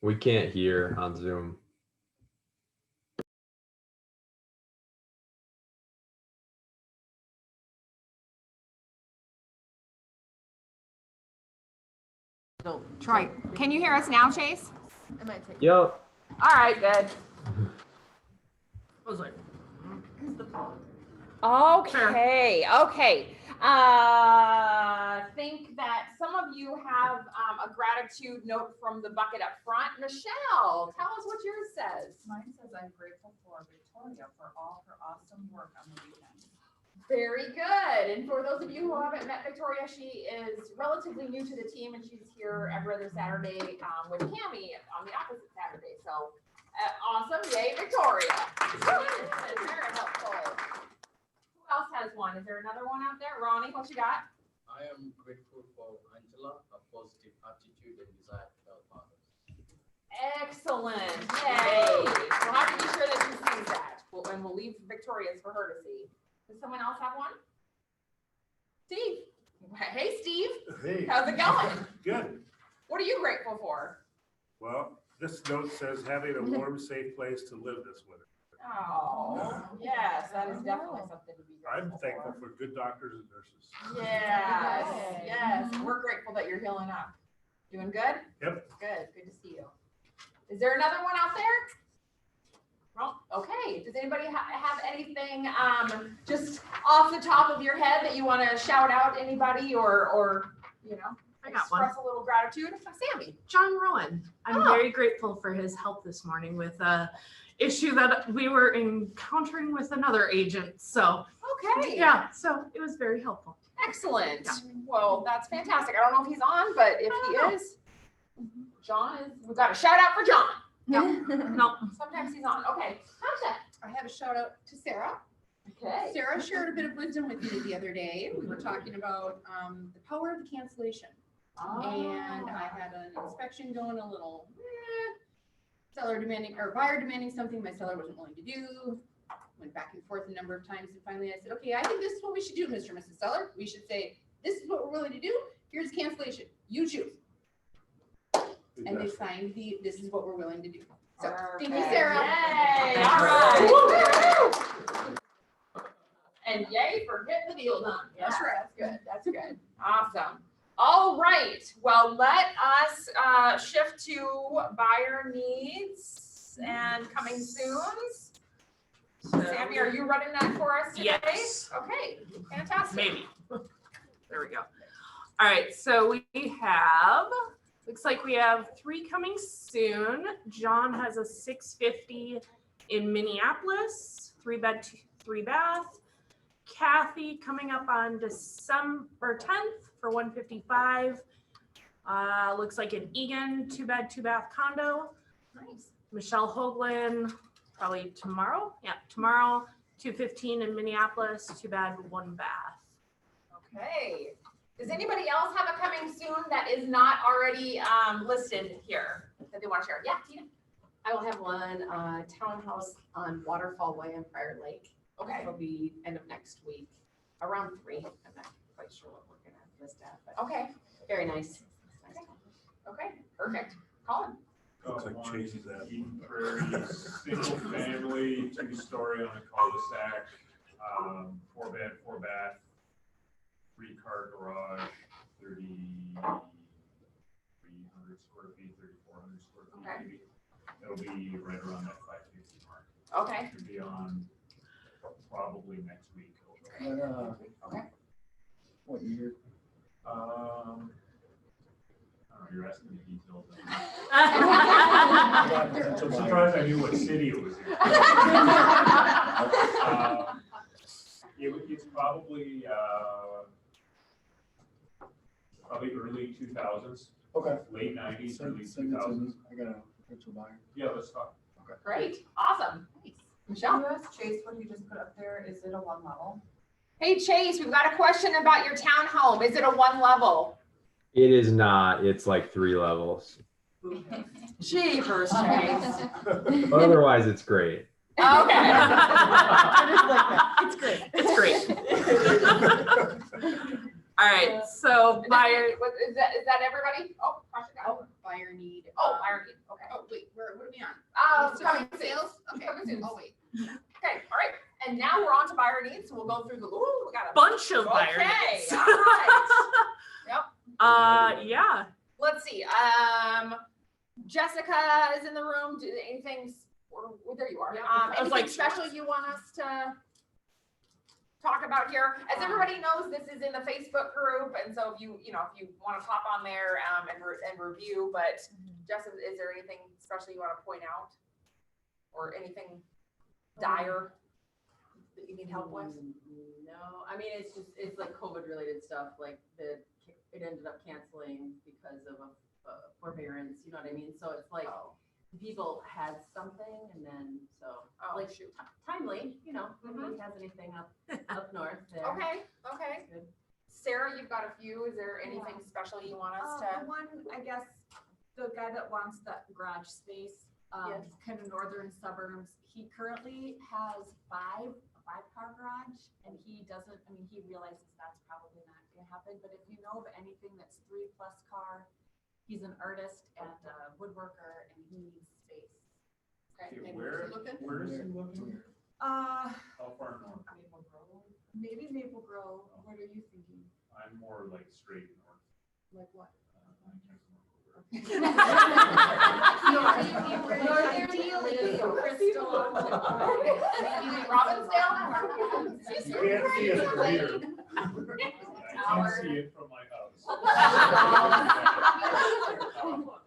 We can't hear on Zoom. Troy, can you hear us now, Chase? It might take. Yep. All right, good. I was like, Okay, okay. Think that some of you have a gratitude note from the bucket up front. Michelle, tell us what yours says. Mine says, I'm grateful for Victoria for all her awesome work on the weekend. Very good. And for those of you who haven't met Victoria, she is relatively new to the team and she's here every other Saturday with Cammie on the opposite Saturday. So awesome. Yay, Victoria. Very helpful. Who else has one? Is there another one out there? Ronnie, what you got? I am grateful for Angela, a positive attitude and desire to help others. Excellent. Yay. We'll have to be sure that she sees that. And we'll leave Victoria's for her to see. Does someone else have one? Steve. Hey, Steve. Hey. How's it going? Good. What are you grateful for? Well, this note says having a warm, safe place to live this winter. Oh, yes, that is definitely something to be I'm grateful thankful for. for good doctors and nurses. Yes, Yay. yes. We're grateful that you're healing up. Doing good? Yep. Good to see you. Is there another one out there? Well, okay. Does anybody have anything just off the top of your head that you want to shout out anybody or you know, I got one. express a little gratitude? Sammy. John Rowan. I'm Oh. very grateful for his help this morning with a issue that we were encountering with another agent. So Okay. yeah, so it was very helpful. Excellent. Yeah. Well, that's fantastic. I don't know if he's on, but if I he don't know. is, John is, we've got a shout out for John. No, Sometimes he's on. Okay. Tasha. I have a shout out to Sarah. Okay. Sarah shared a bit of wisdom with me the other day. We were talking about the power of the cancellation. And I had an inspection going a little, seller demanding or buyer demanding something my seller wasn't willing to do. Went back and forth a number of times and finally I said, okay, I think this is what we should do, Mr. and Mrs. Seller. We should say, this is what we're willing to do. Here's cancellation. You choose. And they signed this is what we're willing to do. So thank you, Perfect. Sarah. Yay. Thanks. All right. And yay for getting the deal done. That's right. That's good. That's good. Awesome. All right. Well, let us shift to buyer needs and coming soon. Sammy, are you running that for us today? Yes. Okay. Fantastic. maybe. There we go. All right, so we have, looks like we have 3 coming soon. John has a 650 in Minneapolis, 3-bed, 3-bath. Kathy coming up on December 10th for 155. Looks like an Egan 2-bed, 2-bath condo. Nice. Michelle Hoagland, probably tomorrow. Yeah, tomorrow, 215 in Minneapolis, 2-bed, 1-bath. Okay. Does anybody else have a coming soon that is not already listed here that they want to share? Yeah, Tina. I will have one townhouse on Waterfall Way on Prior Lake. Okay. It'll be end of next week, around 3. I'm not quite sure what we're gonna list at, but Okay. very nice. Okay. Perfect. Colin. Looks like Chase's at. Eden Prairie, single family, 2-story on a cul-de-sac, 4-bed, 4-bath, 3-car garage, 3,300 square feet, 3,400 square feet Okay. maybe. It'll be right around that 550 mark. Okay. Should be on probably next week. Okay. What year? I don't know, you're asking me details. I'm surprised I knew what city it was in. It's probably early 2000s, Okay. late 90s, early Send it to 2000s. me. I got a potential buyer. Yeah, let's talk. Great. Awesome. Michelle. You asked Chase what he just put up there. Is it a 1 level? Hey, Chase, we've got a question about your townhome. Is it a 1 level? It is not. It's like 3 levels. Jeepers, Chase. Otherwise, it's great. Okay. It's great. It's great. All right, so buyer, Is that everybody? Oh, gosh, I got it. Oh, buyer need. Oh, iron Gate, okay. Oh, wait, what are we on? Coming soon. Sales? Okay, Coming soon. oh, wait. Okay, all right. And now we're on to buyer needs. So we'll go through the, ooh, we got a bunch of buyer Okay, needs. all right. Yeah. Let's see. Jessica is in the room. Do anything? Well, there you are. Yeah, I was Anything like, special you want us to talk about here? As everybody knows, this is in the Facebook group, and so if you want to pop on there and review. But Jessica, is there anything special you want to point out, or anything dire that you need help with? No, I mean, it's like COVID related stuff, like it ended up canceling because of a forbearance, you know what I mean? So it's like people had something and then, like shoot. Timely, nobody has anything up north there. Okay. That's good. Sarah, you've got a few. Is there anything special you want us to? The one, I guess, the guy that wants that garage space, Yes. kind of northern suburbs, he currently has a 5-car garage, and he doesn't, I mean, he realizes that's probably not gonna happen, but if you know of anything that's 3+ car, he's an artist and a woodworker, and he needs space. Okay, Okay, maybe where, we're looking. where is he looking? Uh, How far north? maybe Maple Grove, what are you thinking? I'm more like straight north. Like what? I can't remember. Ideally, Crystal. Robbinsdale? You can't see us from here. I can't see it from my house.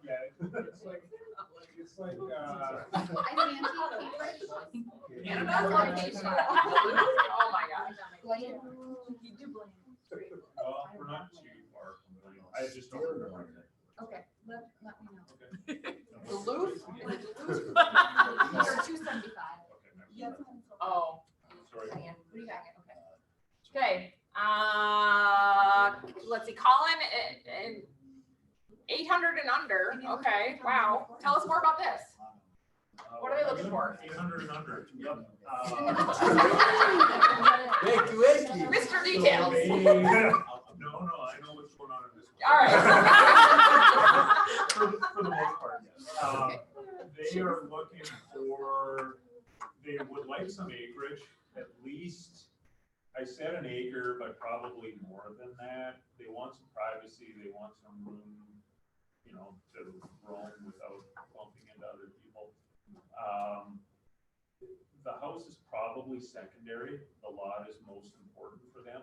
Yeah, it's like, Oh my gosh. You do blame. well, we're not too far from Blaine. I just don't remember it. Okay, let me know. Okay. Duluth? Is it Duluth? You're 275. Okay, never Yes. mind. Oh. Sorry. What do you got? Okay. Let's see, Colin, 800 and under. Okay, wow. Tell us more about this. What are they looking for? 800 and under. Yep. Mr. Details. No, I know what's going on in this one. All right. For the most part, yes. They are looking for, they would like some acreage, at least, I said an acre, but probably more than that. They want some privacy, they want some room, to roam without bumping into other people. The house is probably secondary, the lot is most important for them.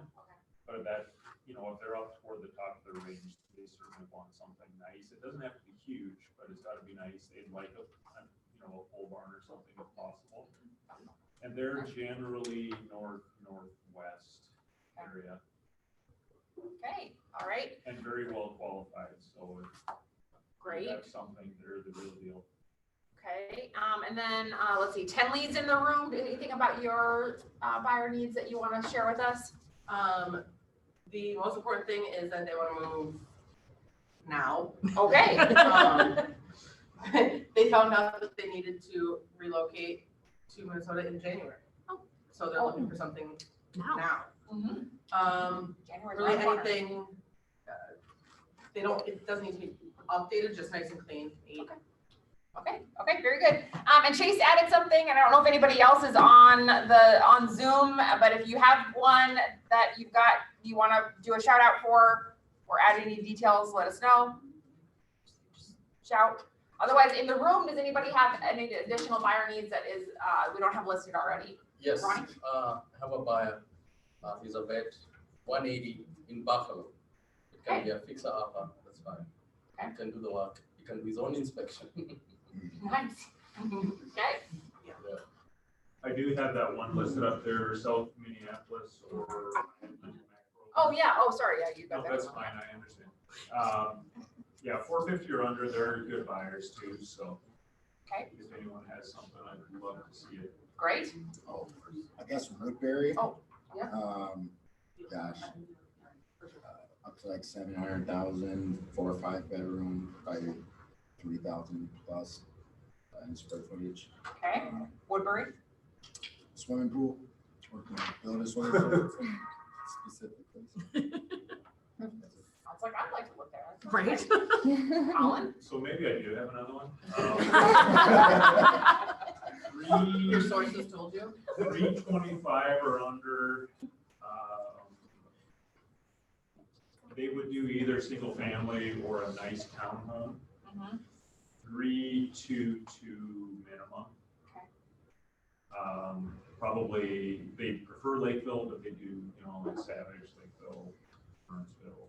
But that, if they're up toward the top of their range, they certainly want something nice. It doesn't have to be huge, but it's gotta be nice. They'd like a pole barn or something if possible. And they're generally northwest area Okay, all right, and very well qualified, so if great. that's something, they're the real deal. Okay, and then, let's see, Tenley's in the room. Anything about your buyer needs that you want to share with us? The most important thing is that they want to move now. Okay. They found out that they needed to relocate to Minnesota in January. So they're looking for something now. January. Really anything, it doesn't need to be updated, just nice and clean, neat. Okay, very good. And Chase added something, and I don't know if anybody else is on Zoom, but if you have one that you want to do a shout out for, or add any details, let us know. Shout. Otherwise, in the room, does anybody have any additional buyer needs that is we don't have listed already? Yes, Ronnie? have a buyer, he's a vet, 180 in Buffalo. It can be a fixer upper, that's fine. Okay. He can do the work, he can do his own inspection. Nice. Okay. I do have that one listed up there, South Minneapolis or. Oh, yeah. Oh, sorry. Yeah, you No, got that. that's fine, I understand. Yeah, 450 or under, they're good buyers too, so. Okay. If anyone has something, I'd love to see it. Great. Oh, I guess Woodbury. Oh, yeah. Gosh. Up to like 700,000, 4 or 5 bedroom, probably 3,000 plus in square footage. Okay. Woodbury. Swimming pool, or can I build a swimming pool specifically. Sounds like I'd like to look there. That's Right? great. Colin? So maybe I do have another one. Your sources told you? 325 or under, they would do either single family or a nice townhome. Mhm. 322 minimum. Okay. Probably they prefer Lakeville, but they do, like Savage, Lakeville, Burnsville,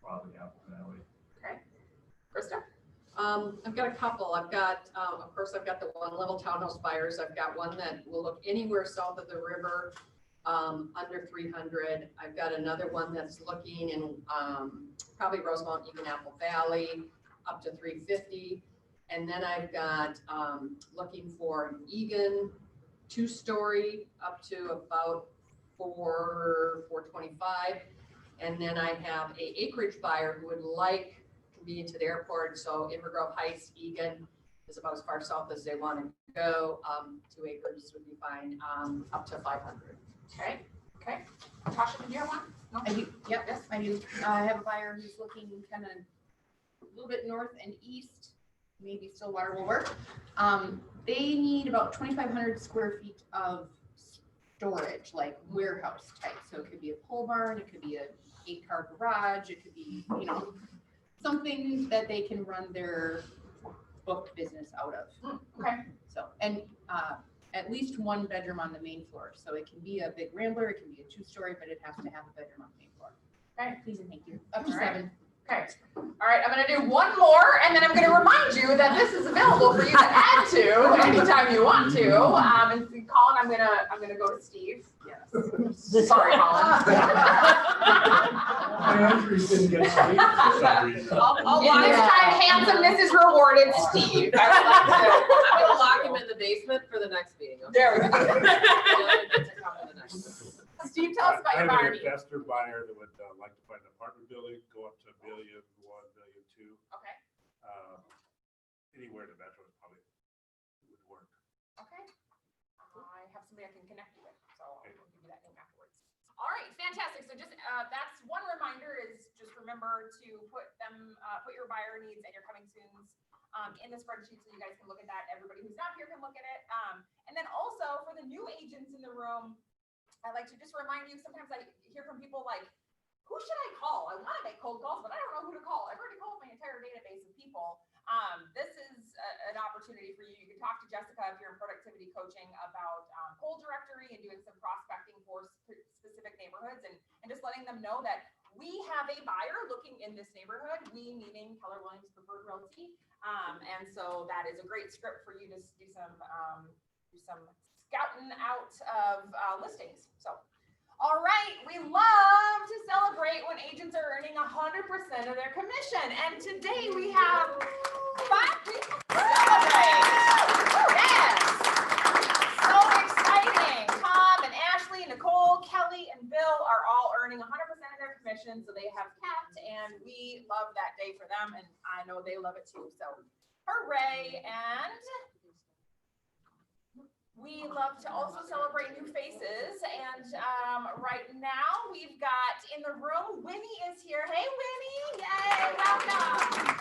probably Apple Valley. Okay. Krista? I've got a couple. I've got, of course, I've got the one level townhouse buyers. I've got one that will look anywhere south of the river, under 300. I've got another one that's looking in, probably Rosemount, even Apple Valley, up to 350. And then I've got, looking for an Egan 2-story up to about 425. And then I have a acreage buyer who would like convenient to the airport. So Inver Grove Heights, Egan is about as far south as they want to go. 2 acres would be fine, up to 500. Okay. Okay. Tasha, did you have one? No? I do, yep, Yes. I do. I have a buyer who's looking kind of a little bit north and east, maybe Stillwater will work. They need about 2,500 square feet of storage, like warehouse type. So it could be a pole barn, it could be a 8-car garage, it could be, something that they can run their booked business out of. Okay. So, and at least 1 bedroom on the main floor. So it can be a big rambler, it can be a 2-story, but it has to have a bedroom on the main floor. Okay. Please and thank you. Up to All right. 7. Okay. All right, I'm gonna do one more, and then I'm gonna remind you that this is available for you to add to anytime you want to. And Colin, I'm gonna go to Steve. Yes. Sorry, Colin. My entries didn't get saved for some reason. In this time, handsomeness is rewarded, Steve. I would like to. I'm gonna lock him in the basement for the next meeting. Okay? There we go. He'll get to come to the next one. Steve, tell us about your I buyer have an needs. investor buyer that would like to find an apartment building, go up to $1 million, $1 million, $2 million. Okay. Anywhere in the metro probably would work. Okay. I have somebody I can connect you with, so I'll give you that name afterwards. All right, fantastic. So just, that's one reminder is just remember to put your buyer needs and your coming soons in the spreadsheet so you guys can look at that. Everybody who's not here can look at it. And then also for the new agents in the room, I like to just remind you, sometimes I hear from people like, who should I call? I want to make cold calls, but I don't know who to call. I've already called my entire database of people. This is an opportunity for you. You can talk to Jessica if you're in productivity coaching about cold directory and doing some prospecting for specific neighborhoods and just letting them know that we have a buyer looking in this neighborhood, we meaning Keller Williams Preferred Realty. And so that is a great script for you to do some scouting out of listings. So, all right, we love to celebrate when agents are earning 100% of their commission. And today we have 5 people to celebrate. Yes. So exciting. Tom and Ashley, Nicole, Kelly, and Bill are all earning 100% of their commission. So they have kept, and we love that day for them. And I know they love it too. So hooray. And we love to also celebrate new faces, and right now we've got in the room, Winnie is here. Hey, Winnie! Yay! Welcome!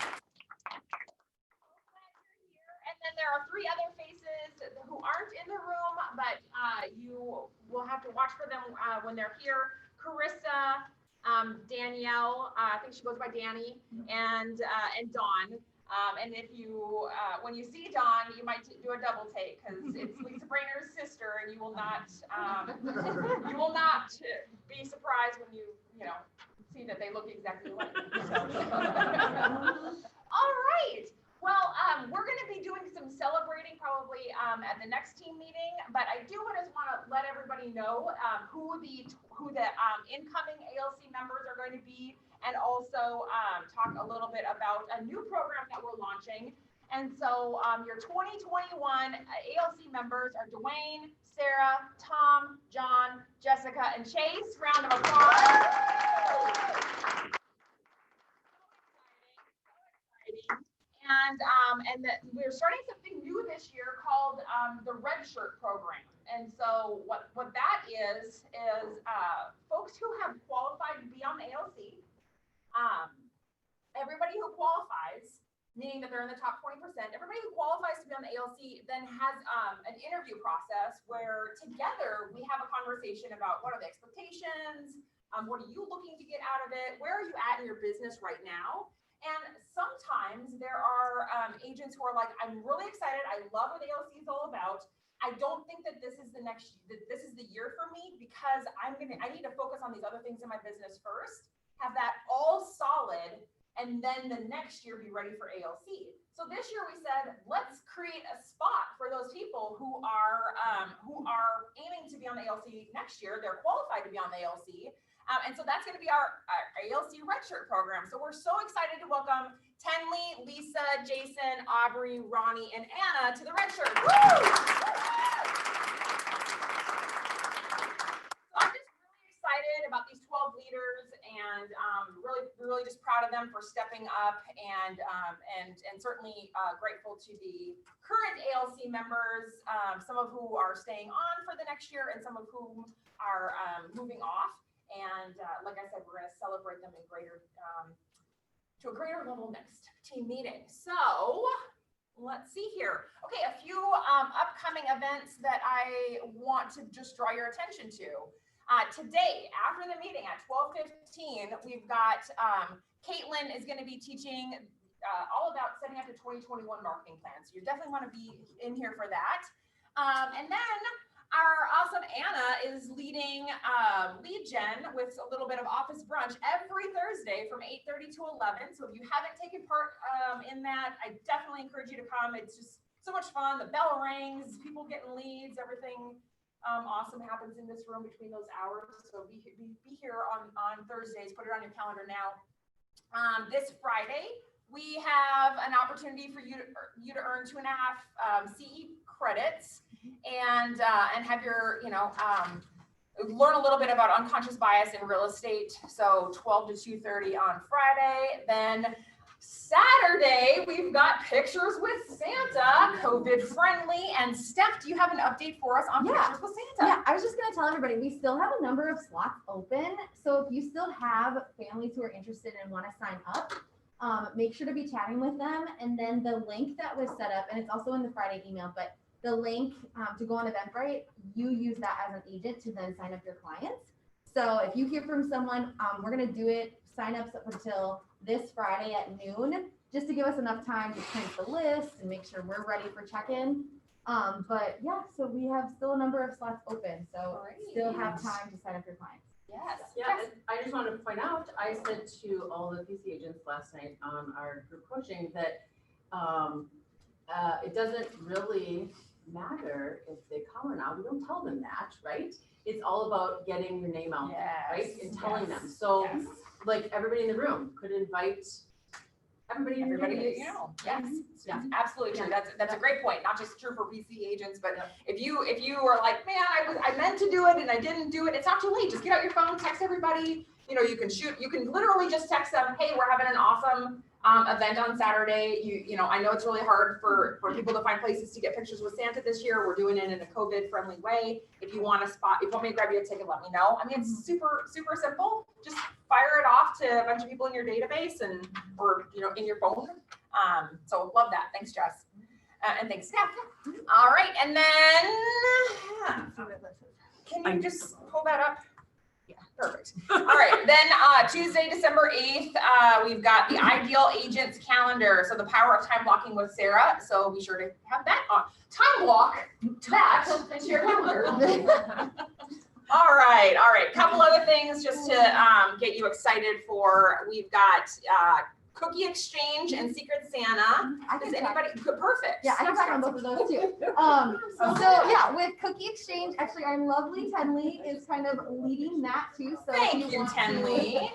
And then there are 3 other faces who aren't in the room, but you will have to watch for them when they're here. Carissa, Danielle, I think she goes by Danny, and Dawn. And if you, when you see Dawn, you might do a double take because it's Lisa Brainer's sister, and you will not be surprised when you see that they look exactly alike. So. All right. Well, we're going to be doing some celebrating probably at the next team meeting, but I do want to let everybody know who the incoming ALC members are going to be. And also talk a little bit about a new program that we're launching. And so your 2021 ALC members are Dwayne, Sarah, Tom, John, Jessica, and Chase. Round of applause. And we're starting something new this year called the Red Shirt program. And so what that is folks who have qualified to be on the ALC, Everybody who qualifies, meaning that they're in the top 20%, everybody who qualifies to be on the ALC then has an interview process where together we have a conversation about what are the expectations, what are you looking to get out of it, where are you at in your business right now? And sometimes there are agents who are like, I'm really excited, I love what ALC is all about. I don't think that this is this is the year for me because I need to focus on these other things in my business first, have that all solid, and then the next year be ready for ALC. So this year we said, let's create a spot for those people who are aiming to be on the ALC next year. They're qualified to be on the ALC. And so that's going to be our ALC redshirt program. So we're so excited to welcome Tenley, Lisa, Jason, Aubrey, Ronnie, and Anna to the redshirt. I'm just really excited about these 12 leaders and really just proud of them for stepping up and certainly grateful to the current ALC members, some of who are staying on for the next year and some of whom are moving off. And like I said, we're going to celebrate them to a greater level next team meeting. So let's see here. Okay, a few upcoming events that I want to just draw your attention to. Today, after the meeting at 12:15, we've got Caitlin is going to be teaching all about setting up the 2021 marketing plan. So you definitely want to be in here for that. And then our awesome Anna is leading lead gen with a little bit of office brunch every Thursday from 8:30 to 11. So if you haven't taken part in that, I definitely encourage you to come. It's just so much fun. The bell rings, people getting leads, everything awesome happens in this room between those hours. So be here on Thursdays. Put it on your calendar now. This Friday, we have an opportunity for you to earn 2.5 CE credits and have your, learn a little bit about unconscious bias in real estate. So 12 to 2:30 on Friday. Then Saturday, we've got Pictures with Santa, COVID friendly. And Steph, do you have an update for us on Pictures with Santa? Yeah, I was just gonna tell everybody, we still have a number of slots open. So if you still have families who are interested and wanna sign up, make sure to be chatting with them. And then the link that was set up, and it's also in the Friday email, but the link to go on Eventbrite, you use that as an agent to then sign up your clients. So if you hear from someone, we're gonna do it, sign ups up until this Friday at noon, just to give us enough time to print the list and make sure we're ready for check-in. But yeah, so we have still a number of slots open, so still have time to sign up your clients. Yes. Yeah, and I just wanted to point out, I said to all the PC agents last night on our group coaching that it doesn't really matter if they come or not. We don't tell them that, right? It's all about getting your name out there, right? And telling them. So like everybody in the room could invite everybody in your database. Yes. Yeah. Absolutely true. That's a great point. Not just true for PC agents, but if you are like, man, I meant to do it and I didn't do it, it's not too late. Just get out your phone, text everybody. You can literally just text them, hey, we're having an awesome event on Saturday. I know it's really hard for people to find places to get pictures with Santa this year. We're doing it in a COVID friendly way. If you want me to grab you a ticket, let me know. I mean, it's super, super simple. Just fire it off to a bunch of people in your database or in your phone. So love that. Thanks, Jess. And thanks, Steph. All right. And then can you just pull that up? Yeah, perfect. All right, then Tuesday, December 8th, we've got the Ideal Agents calendar. So the power of time blocking with Sarah. So be sure to have that on. Time block that into your calendar. All right. Couple other things just to get you excited for. We've got Cookie Exchange and Secret Santa. Does anybody? Perfect. Yeah, I can talk on both of those too. So yeah, with Cookie Exchange, actually our lovely Tenley is kind of leading that too. So thank you, Tenley.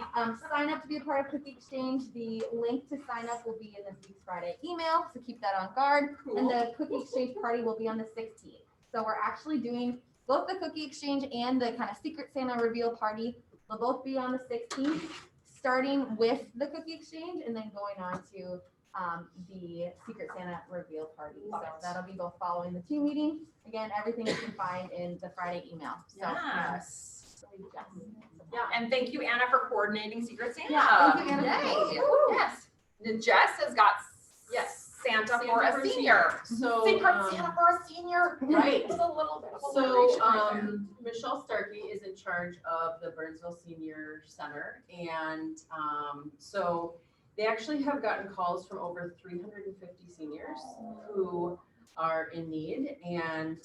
Sign up to be a part of Cookie Exchange. The link to sign up will be in this week's Friday email, so keep that on guard. Cool. And the Cookie Exchange party will be on the 16th. So we're actually doing both the Cookie Exchange and the kind of Secret Santa reveal party. They'll both be on the 16th. Starting with the Cookie Exchange and then going on to the Secret Santa reveal party. So that'll be both following the team meeting. Again, everything you can find in the Friday email. So, yes. Yeah, and thank you, Anna, for coordinating Secret Santa. Yeah, thank you, Anna. Yay. Yes. And Jess has got Santa for a senior. So, Secret Santa for a senior. right. It's a little bit of So, alliteration right there. Michelle Starkey is in charge of the Burnsville Senior Center, and so they actually have gotten calls from over 350 seniors who are in need, and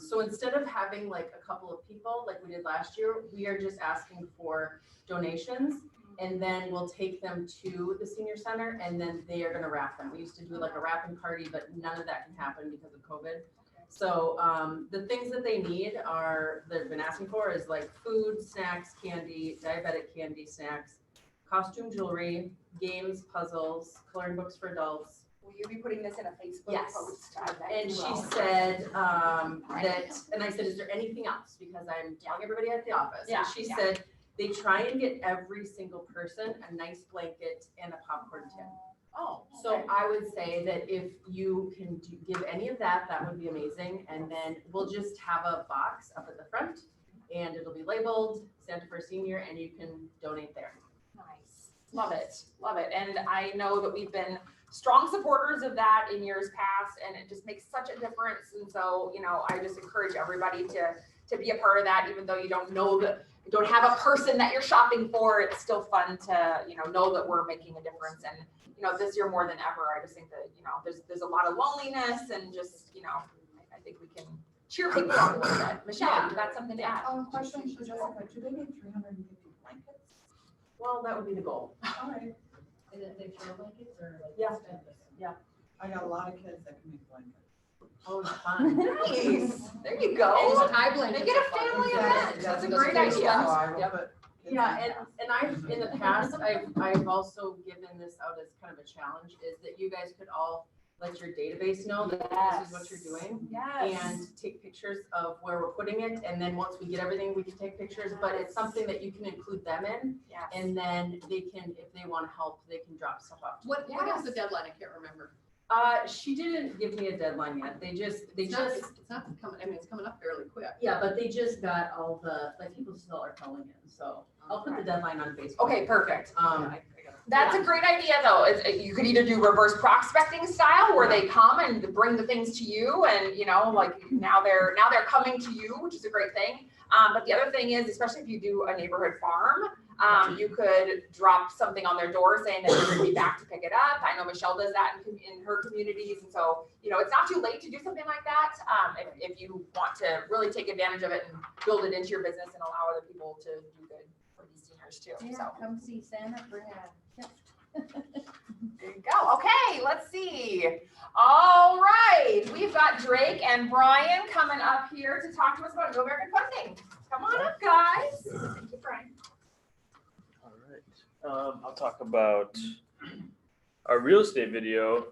so instead of having like a couple of people like we did last year, we are just asking for donations. And then we'll take them to the senior center and then they are gonna wrap them. We used to do like a wrapping party, but none of that can happen because of COVID. So the things that they need they've been asking for is like food, snacks, candy, diabetic candy, snacks, costume jewelry, games, puzzles, coloring books for adults. Will you be putting this in a Facebook Yes. post? I bet And you she will. said and I said, is there anything else? Because I'm telling everybody at the office. Yeah, And she said, they try and get every single person a nice blanket and a popcorn tin. Oh, So I would say that if you can give any of that, that would be amazing. And then we'll just have a box up at the front and it'll be labeled Santa for Senior and you can donate there. nice. Love it. Love it. And I know that we've been strong supporters of that in years past, and it just makes such a difference. And so, I just encourage everybody to be a part of that, even though you don't have a person that you're shopping for. It's still fun to, know that we're making a difference. And, this year more than ever, I just think that, there's a lot of loneliness and just, I think we can cheer people up a little bit. Michelle, you got something to add? Question for Jessica, do they need 350 blankets? Well, that would be the goal. All right. Is it big throw blankets or like? Yeah. I got a lot of kids that can make blankets. Oh, it's fun. Nice. There you go. Make it a family event. That's a great idea. Yeah, and I've, in the past, I've also given this out as kind of a challenge, is that you guys could all let your database know that this is what you're doing. Yes. And take pictures of where we're putting it, and then once we get everything, we can take pictures, but it's something that you can include them in. Yes. And then they can, if they want help, they can drop stuff off. What is the deadline? I can't remember. She didn't give me a deadline yet, It's not coming, I mean, it's coming up fairly quick. yeah, but they just got all the, like, people still are calling in, so I'll put the deadline on Facebook. Okay, perfect. That's Yeah. a great idea, though. You could either do reverse prospecting style, where they come and bring the things to you, and like now they're coming to you, which is a great thing. But the other thing is, especially if you do a neighborhood farm, you could drop something on their door saying that you're going to be back to pick it up. I know Michelle does that in her communities, and so it's not too late to do something like that. If you want to really take advantage of it and build it into your business and allow other people to do good for these seniors too. So. Come see Santa, bring a gift. There you go. Okay, let's see. All right, we've got Drake and Brian coming up here to talk to us about New American Funding. Come on up, guys. Thank you, Brian. All right. I'll talk about our real estate video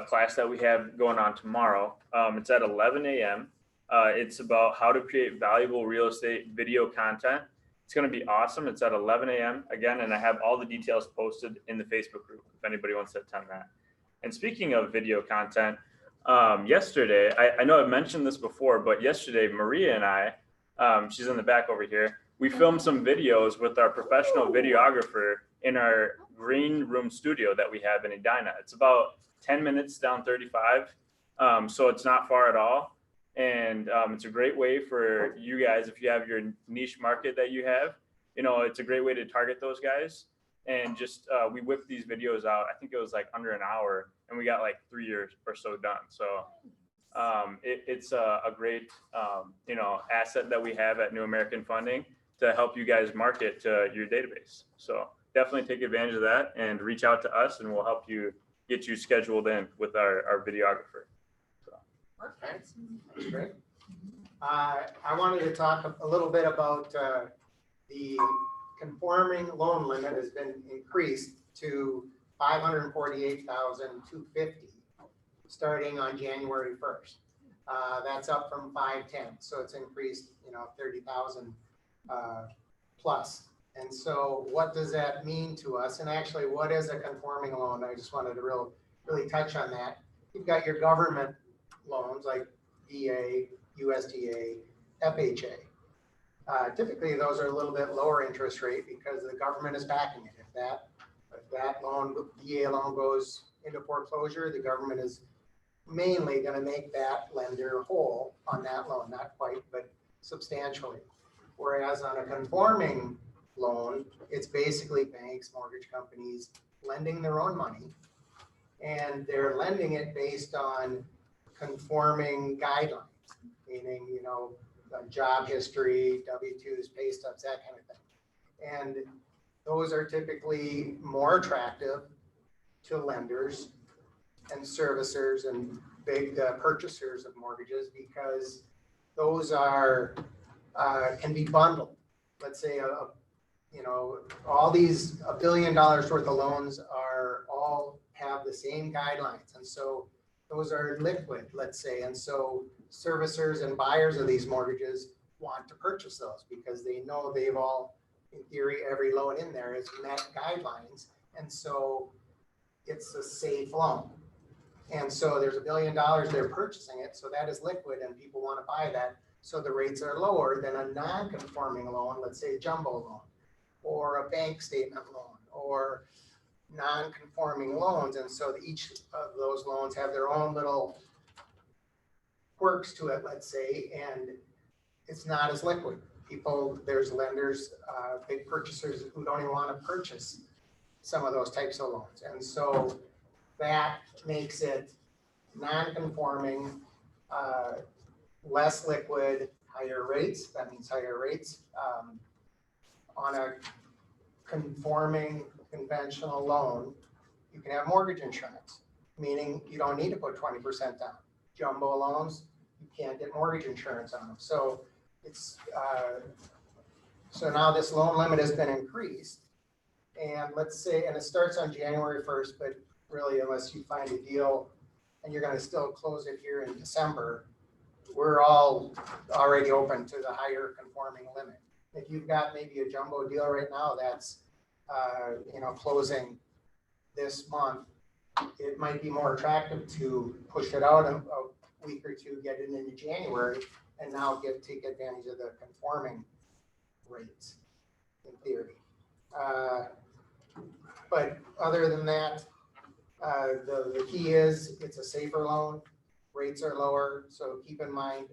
class that we have going on tomorrow. It's at 11 a.m. It's about how to create valuable real estate video content. It's going to be awesome. It's at 11 a.m. again, and I have all the details posted in the Facebook group if anybody wants to attend that. And speaking of video content, yesterday, I know I've mentioned this before, but yesterday, Maria and I, she's in the back over here, we filmed some videos with our professional videographer in our green room studio that we have in Edina. It's about 10 minutes down 35, so it's not far at all. And it's a great way for you guys, if you have your niche market that you have, it's a great way to target those guys. And just, we whipped these videos out. I think it was like under an hour, and we got like 3 years or so done. So it's a great, asset that we have at New American Funding to help you guys market to your database. So definitely take advantage of that and reach out to us, and we'll help you get you scheduled in with our videographer. Perfect. That's great. I wanted to talk a little bit about the conforming loan limit has been increased to $548,250 starting on January 1st. That's up from 510, so it's increased, 30,000 plus. And so what does that mean to us? And actually, what is a conforming loan? I just wanted to really touch on that. You've got your government loans like VA, USDA, FHA. Typically, those are a little bit lower interest rate because the government is backing it. If that loan, DA loan goes into foreclosure, the government is mainly gonna make that lender whole on that loan, not quite, but substantially. Whereas on a conforming loan, it's basically banks, mortgage companies lending their own money. And they're lending it based on conforming guidelines, meaning, job history, W-2s, pay stubs, that kind of thing. And those are typically more attractive to lenders and servicers and big purchasers of mortgages because those are, can be bundled. Let's say, all these $1 billion worth of loans are all have the same guidelines. And so those are liquid, let's say. And so servicers and buyers of these mortgages want to purchase those because they know they've all, in theory, every loan in there has met guidelines. And so it's a safe loan. And so there's $1 billion, they're purchasing it. So that is liquid and people want to buy that. So the rates are lower than a non-conforming loan, let's say a jumbo loan or a bank statement loan or non-conforming loans. And so each of those loans have their own little quirks to it, let's say, and it's not as liquid. There's lenders, big purchasers who don't even want to purchase some of those types of loans. And so that makes it non-conforming, less liquid, higher rates. That means higher rates. On a conforming conventional loan, you can have mortgage insurance, meaning you don't need to put 20% down. Jumbo loans, you can't get mortgage insurance on them. So it's so now this loan limit has been increased. And let's say, and it starts on January 1st, but really unless you find a deal and you're going to still close it here in December, we're all already open to the higher conforming limit. If you've got maybe a jumbo deal right now that's closing this month, it might be more attractive to push it out a week or two, get it into January, and now take advantage of the conforming rates in theory. But other than that, the key is it's a safer loan, rates are lower, so keep in mind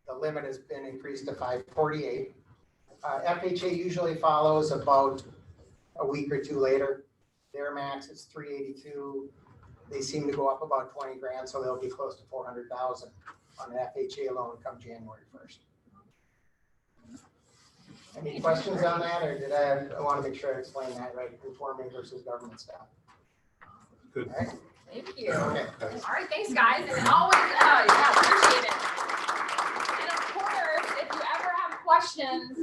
the limit has been increased to 548. FHA usually follows about a week or two later. Their max is 382. They seem to go up about 20 grand, so they'll be close to 400,000 on an FHA loan come January 1st. Any questions on that, or did I want to make sure I explained that right? Conforming versus government stuff. Good. All right. Thank you. Okay. All right, thanks, guys. And always, appreciate it. And of course, if you ever have questions,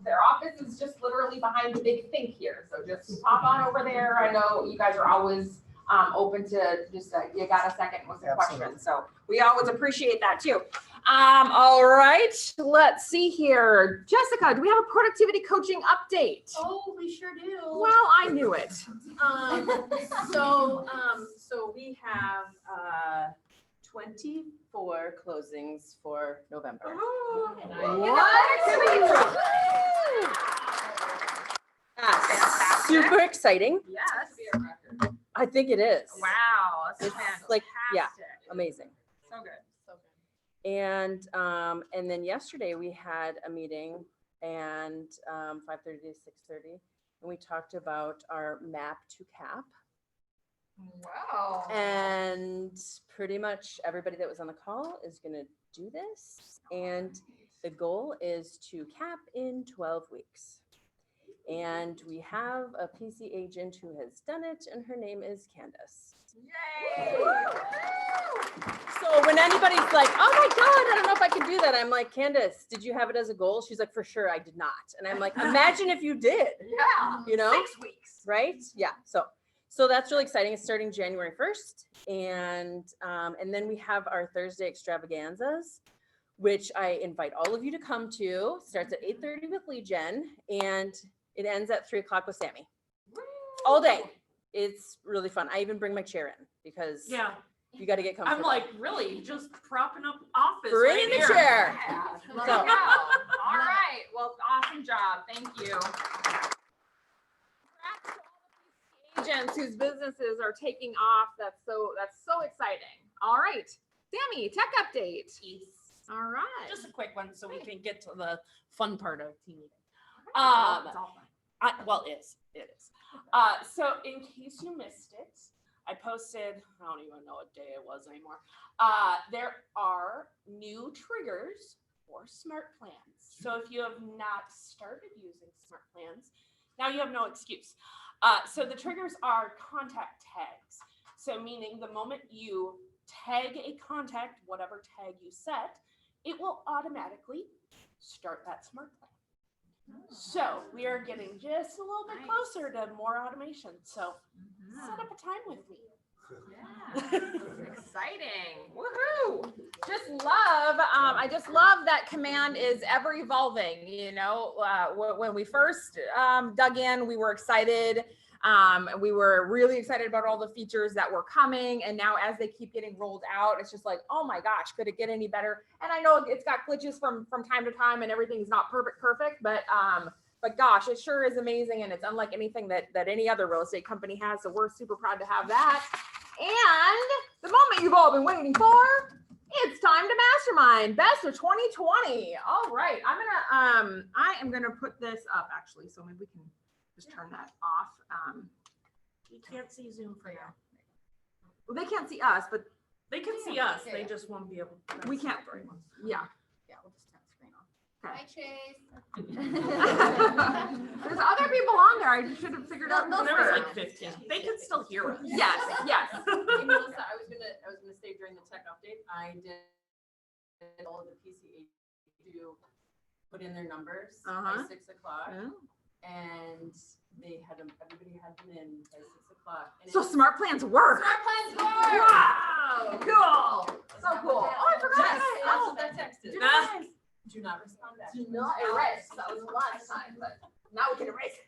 their office is just literally behind the big think here. So just pop on over there. I know you guys are always open to just, you got a second with some questions. So we always appreciate that too. All right, let's see here. Jessica, do we have a productivity coaching update? Oh, we sure do. Well, I knew it. So we have 24 closings for November. Super exciting. Yes. I think it is. Wow, that's It's fantastic. like, yeah, amazing. So good. So good. And then yesterday we had a meeting and 5:30 to 6:30, and we talked about our map to cap. Wow. And pretty much everybody that was on the call is going to do this. And the goal is to cap in 12 weeks. And we have a PC agent who has done it, and her name is Candace. Yay! So when anybody's like, oh my God, I don't know if I can do that, I'm like, Candace, did you have it as a goal? She's like, for sure, I did not. And I'm like, imagine if you did. Yeah. 6 weeks. Right? Yeah. So that's really exciting. It's starting January 1st. And then we have our Thursday extravaganzas, which I invite all of you to come to. Starts at 8:30 with Legion, and it ends at 3:00 with Sammy. All day. It's really fun. I even bring my chair in because You gotta get comfortable. I'm like, really, just propping up office Bring right in the here. chair. Yeah, let's So- go. All right, well, awesome job, thank you. Congrats to all of these agents whose businesses are taking off. That's so exciting. All right, Sammy, tech update. All right. Just a quick one so we can get to the fun part of team meeting. It's all fun. Well, it is. So in case you missed it, I posted, I don't even know what day it was anymore. There are new triggers for smart plans. So if you have not started using smart plans, now you have no excuse. So the triggers are contact tags. So meaning the moment you tag a contact, whatever tag you set, it will automatically start that smart plan. So we are getting just a little bit closer to more automation. So set up a time with me. Exciting. Woohoo. I just love that command is ever evolving. You know, when we first dug in, we were excited. We were really excited about all the features that were coming. And now as they keep getting rolled out, it's just like, oh my gosh, could it get any better? And I know it's got glitches from time to time and everything's not perfect, but gosh, it sure is amazing. And it's unlike anything that any other real estate company has. So we're super proud to have that. And the moment you've all been waiting for, it's time to mastermind best of 2020. All right, I am gonna put this up actually, so maybe we can just turn that off. You can't see Zoom for you. Well, they can't see us, but They can see us. They just won't be able. we can't. Yeah. Yeah, we'll just turn the screen off. Okay. Hi, Chase. There's other people on there. I should have figured out. There was like 15. They can still hear us. Yes. Hey, Melissa, I was gonna say during the tech update, I did all of the PCA to put in their numbers by 6 o'clock. And everybody had them in by 6 o'clock. And So smart plans work. Smart plans work! Wow. Cool. So cool. Oh, I forgot. Yes, Oh, that's what that text is. nice. Do not respond back. Do not erase. That was last time, but now we can erase it.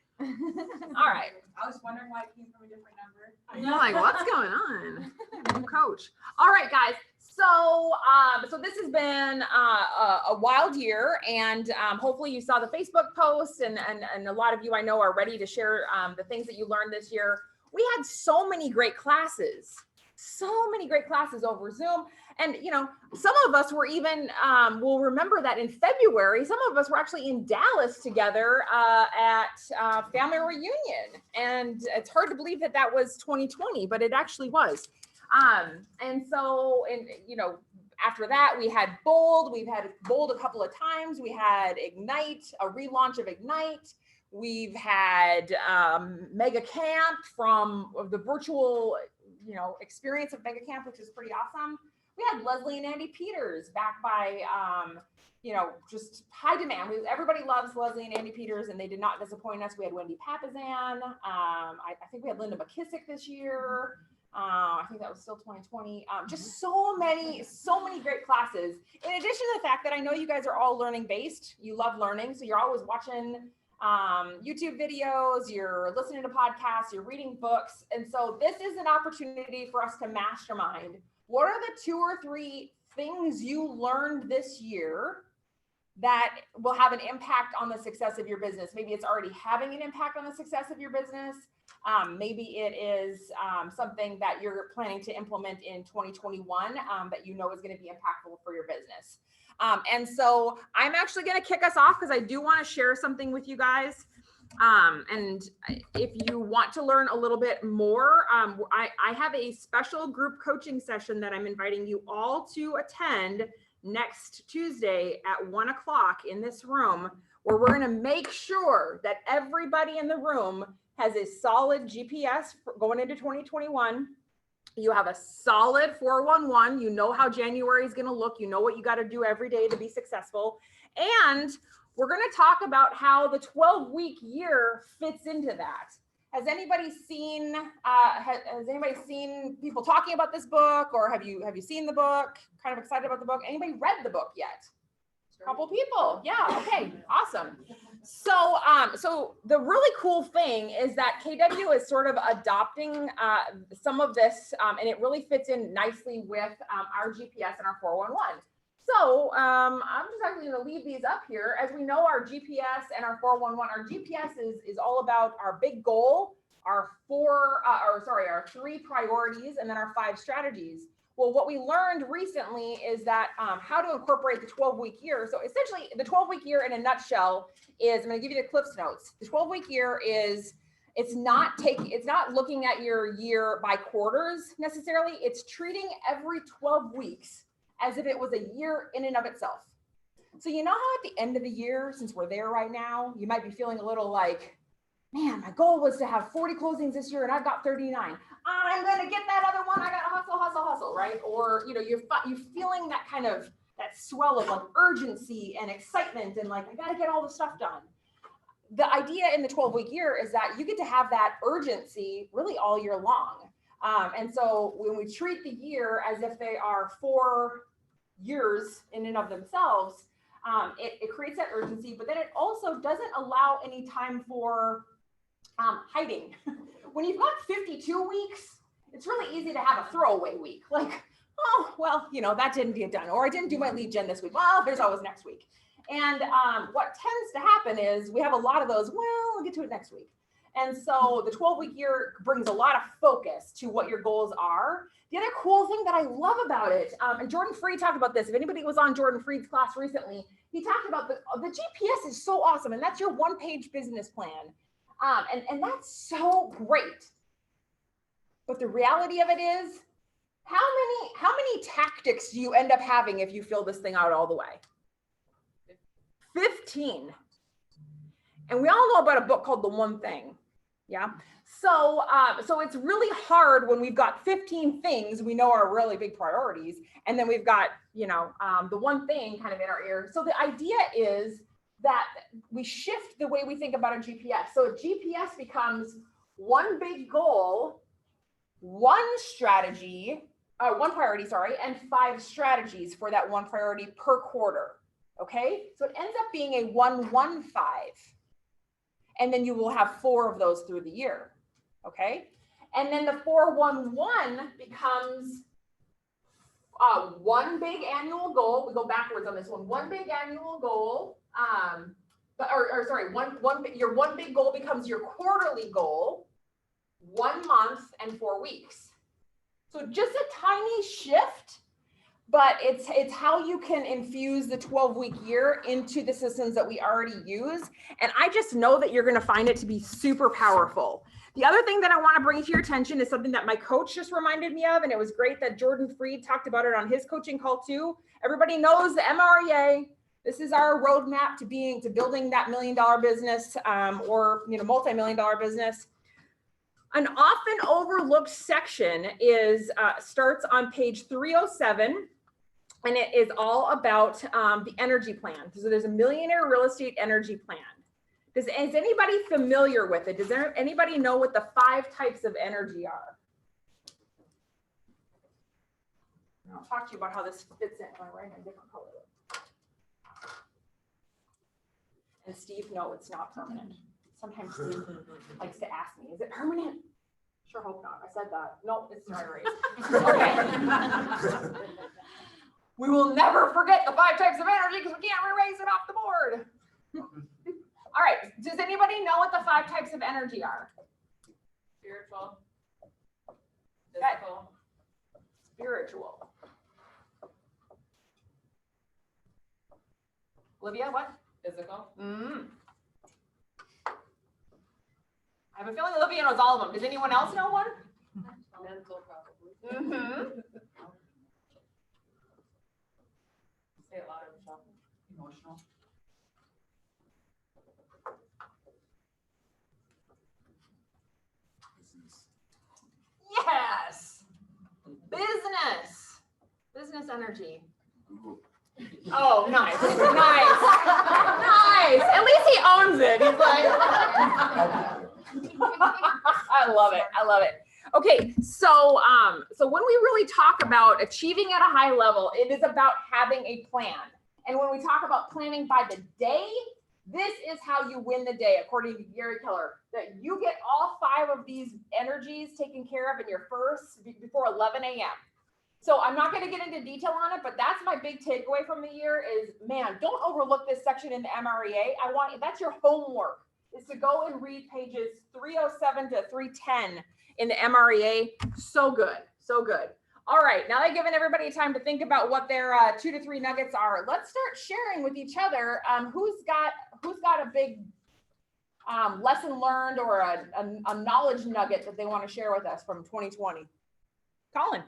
All right. I was wondering why it came from a different number. You're like, what's going on? New coach. All right, guys. So, so this has been a wild year, and hopefully you saw the Facebook post, and a lot of you I know are ready to share the things that you learned this year. We had so many great classes over Zoom. And, you know, some of us were even, will remember that in February, some of us were actually in Dallas together at Family Reunion. And it's hard to believe that was 2020, but it actually was. And so, you know, after that, we had Bold. We've had Bold a couple of times. We had Ignite, a relaunch of Ignite. We've had Mega Camp from the virtual, you know, experience of Mega Camp, which is pretty awesome. We had Leslie and Andy Peters back by, you know, just high demand. Everybody loves Leslie and Andy Peters, and they did not disappoint us. We had Wendy Papazan. I think we had Linda McKissick this year. I think that was still 2020. Just so many great classes. In addition to the fact that I know you guys are all learning based, you love learning. So you're always watching YouTube videos, you're listening to podcasts, you're reading books. And so this is an opportunity for us to mastermind. What are the 2 or 3 things you learned this year that will have an impact on the success of your business? Maybe it's already having an impact on the success of your business. Maybe it is something that you're planning to implement in 2021 that you know is going to be impactful for your business. And so I'm actually going to kick us off because I do want to share something with you guys. And if you want to learn a little bit more, I have a special group coaching session that I'm inviting you all to attend next Tuesday at 1 o'clock in this room, where we're going to make sure that everybody in the room has a solid GPS going into 2021. You have a solid 411. You know how January is going to look. You know what you got to do every day to be successful. And we're going to talk about how the 12-week year fits into that. Has anybody seen people talking about this book, or have you seen the book? Kind of excited about the book? Anybody read the book yet? A couple people. Yeah. Okay. Awesome. So the really cool thing is that KW is sort of adopting some of this, and it really fits in nicely with our GPS and our 411. So I'm just actually going to leave these up here. As we know, our GPS and our 411, our GPS is all about our big goal, our our 3 priorities, and then our 5 strategies. Well, what we learned recently is that how to incorporate the 12-week year. So essentially, the 12-week year in a nutshell is, I'm going to give you the Cliff's Notes. The 12-week year is, it's not looking at your year by quarters necessarily. It's treating every 12 weeks as if it was a year in and of itself. So you know how at the end of the year, since we're there right now, you might be feeling a little like, man, my goal was to have 40 closings this year and I've got 39. I'm going to get that other one. I got to hustle, right? Or, you know, you're feeling that kind of, that swell of like urgency and excitement and like, I got to get all the stuff done. The idea in the 12-week year is that you get to have that urgency really all year long. And so when we treat the year as if they are 4 years in and of themselves, it creates that urgency, but then it also doesn't allow any time for hiding. When you've got 52 weeks, it's really easy to have a throwaway week. Like, oh, well, you know, that didn't get done, or I didn't do my lead gen this week. Well, there's always next week. And what tends to happen is we have a lot of those, well, we'll get to it next week. And so the 12-week year brings a lot of focus to what your goals are. The other cool thing that I love about it, and Jordan Freed talked about this, if anybody was on Jordan Freed's class recently, he talked about the GPS is so awesome, and that's your one-page business plan. And that's so great. But the reality of it is, how many tactics do you end up having if you fill this thing out all the way? 15. And we all know about a book called The One Thing. Yeah. So it's really hard when we've got 15 things we know are really big priorities. And then we've got, you know, the one thing kind of in our ear. So the idea is that we shift the way we think about a GPS. So a GPS becomes one big goal, one strategy, one priority, sorry, and 5 strategies for that one priority per quarter. Okay. So it ends up being a 1-1-5. And then you will have 4 of those through the year. Okay. And then the 4-1-1 becomes one big annual goal. We go backwards on this one. One big annual goal. Your one big goal becomes your quarterly goal, 1 month and 4 weeks. So just a tiny shift, but it's how you can infuse the 12-week year into the systems that we already use. And I just know that you're going to find it to be super powerful. The other thing that I want to bring to your attention is something that my coach just reminded me of, and it was great that Jordan Freed talked about it on his coaching call too. Everybody knows the MREA. This is our roadmap to building that $1 million business, or, you know, multi-million-dollar business. An often overlooked section is starts on page 307, and it is all about the energy plan. So there's a millionaire real estate energy plan. Is anybody familiar with it? Does anybody know what the 5 types of energy are? I'll talk to you about how this fits in. I'm writing a different color. And Steve, no, it's not permanent. Sometimes Steve likes to ask me, is it permanent? Sure hope not. I said that. No, it's dry erase. Okay. We will never forget the 5 types of energy because we can't erase it off the board. All right. Does anybody know what the 5 types of energy are? Spiritual. Physical. Spiritual. Olivia, what? Physical. I have a feeling Olivia knows all of them. Does anyone else know one? Mental, probably. Say it louder, Michelle. Emotional. Yes. Business energy. Oh, nice. Nice. Nice. At least he owns it. He's like, I love it. I love it. Okay, so when we really talk about achieving at a high level, it is about having a plan. And when we talk about planning by the day, This is how you win the day, according to Gary Keller, that you get all 5 of these energies taken care of in your first, before 11 a.m. So I'm not gonna get into detail on it, but that's my big takeaway from the year is, man, don't overlook this section in the MREA. That's your homework, is to go and read pages 307 to 310 in the MREA. So good, so good. All right, now I've given everybody time to think about what their 2 to 3 nuggets are. Let's start sharing with each other. Who's got a big lesson learned or a knowledge nugget that they want to share with us from 2020? Colin.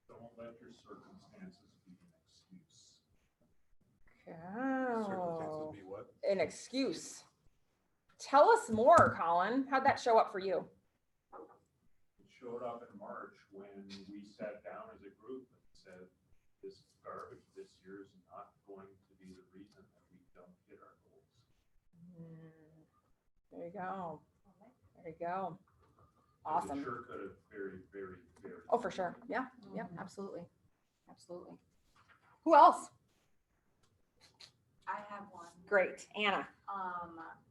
Don't let your circumstances be an excuse. Oh, Be what? an excuse. Tell us more, Colin. How'd that show up for you? It showed up in March when we sat down as a group and said, this garbage this year is not going to be the reason that we don't hit our goals. There you go. There you go. But Awesome. it sure could have very, very, very. Oh, for sure. Yeah, yeah, absolutely. Absolutely. Who else? I have one. Great. Anna.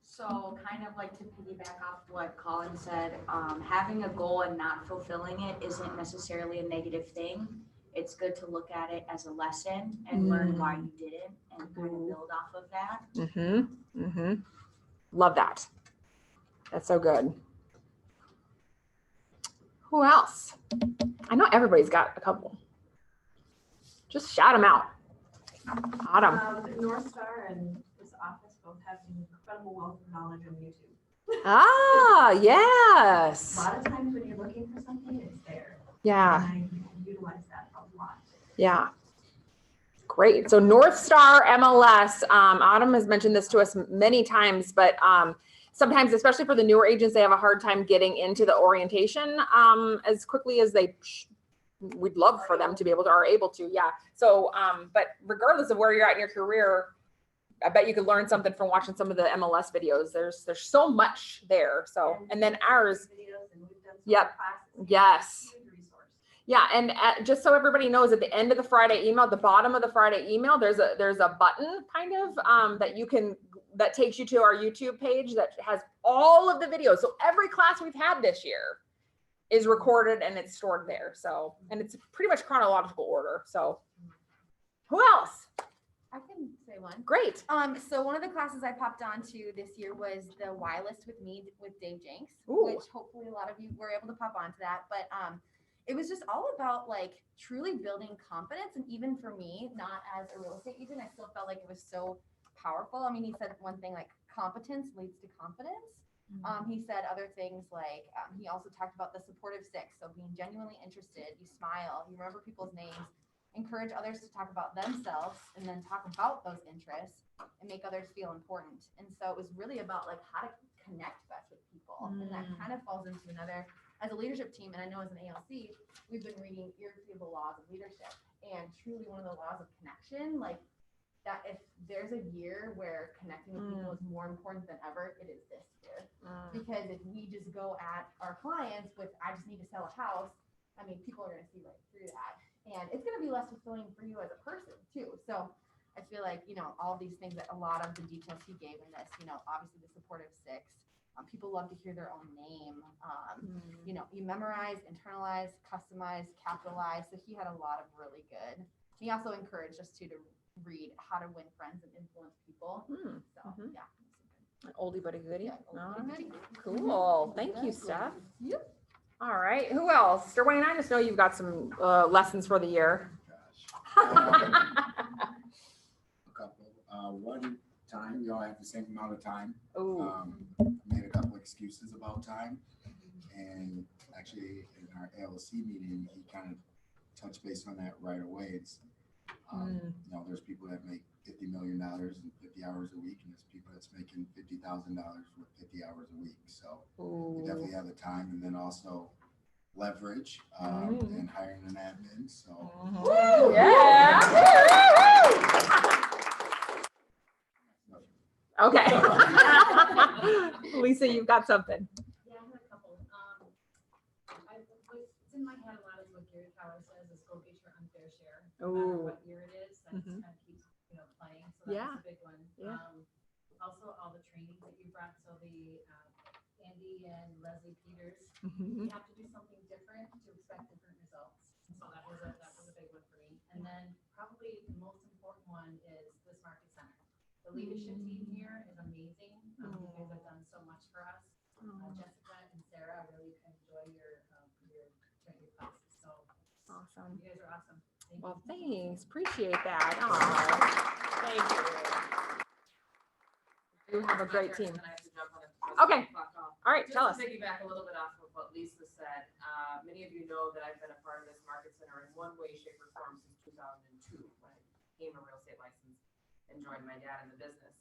So kind of like to piggyback off what Colin said, having a goal and not fulfilling it isn't necessarily a negative thing. It's good to look at it as a lesson and learn why you didn't and kind of build off of that. Love that. That's so good. Who else? I know everybody's got a couple. Just shout them out. Autumn. North Star and this office both have an incredible wealth of knowledge on YouTube. Ah, yes. A lot of times when you're looking for something, it's there. Yeah. And I utilize that a lot. Yeah. Great. So North Star MLS, Autumn has mentioned this to us many times, but sometimes, especially for the newer agents, they have a hard time getting into the orientation as quickly as we'd love for them to be are able to. Yeah. So, but regardless of where you're at in your career, I bet you could learn something from watching some of the MLS videos. There's so much there. So, and then ours. Yep. Yes. Yeah, and just so everybody knows, at the end of the Friday email, the bottom of the Friday email, there's a button kind of that takes you to our YouTube page that has all of the videos. So every class we've had this year is recorded and it's stored there. So, and it's pretty much chronological order. So, who else? I can say one. Great. So one of the classes I popped onto this year was the Y List with me with Dave Jenks, Ooh. which hopefully a lot of you were able to pop onto that. But it was just all about like truly building confidence. And even for me, not as a real estate agent, I still felt like it was so powerful. I mean, he said one thing like competence leads to confidence. He said other things like he also talked about the supportive 6. So being genuinely interested, you smile, you remember people's names, encourage others to talk about themselves, and then talk about those interests and make others feel important. And so it was really about like how to connect best with people. And that kind of falls into another, as a leadership team, and I know as an ALC, we've been reading Irrefutable Laws of Leadership, and truly one of the laws of connection, like that if there's a year where connecting with people is more important than ever, it is this year. Because if we just go at our clients with, I just need to sell a house, I mean, people are going to see right through that. And it's going to be less fulfilling for you as a person too. So I feel like, all these things that a lot of the details he gave in this, obviously the supportive 6, people love to hear their own name. You memorize, internalize, customize, capitalize. So he had a lot of really good. He also encouraged us to read How to Win Friends and Influence People. So yeah. An oldie but a goodie. Yeah, All oldie right. but a Cool. Thank you, Exactly. Steph. Yep. All right. Who else? Derwayne, I just know you've got some lessons for the year. A couple. One time, we all have the same amount of time. Ooh. Made a couple excuses about time. And actually, in our ALC meeting, he kind of touched base on that right away. It's, there's people that make $50 million in 50 hours a week, and there's people that's making $50,000 with 50 hours a week. So we definitely have the time, and then also leverage and hiring an admin. So Yeah. Okay. Lisa, you've got something. Yeah, I have a couple. It's in my head a lot is what Gary Keller says is go get your unfair share. No matter Ooh. what year it is, that just kind of keeps, playing. So that's a big one. Yeah. leaders. Mhm. You have to do something different to expect different results. So that was a big one for me. And then probably the most important one is this market center. The leadership team here is amazing. You guys have done so much for us. Jessica and Sarah, I really enjoy your training classes. So Awesome. you guys are awesome. Thank Well, you. thanks. Appreciate that. Aw, thank you. You have a great team. And I have to jump on it. Okay. All right, tell us. Just to piggyback a little bit off of what Lisa said, many of you know that I've been a part of this market center in one way, shape, or form since 2002, when I became a real estate license and joined my dad in the business.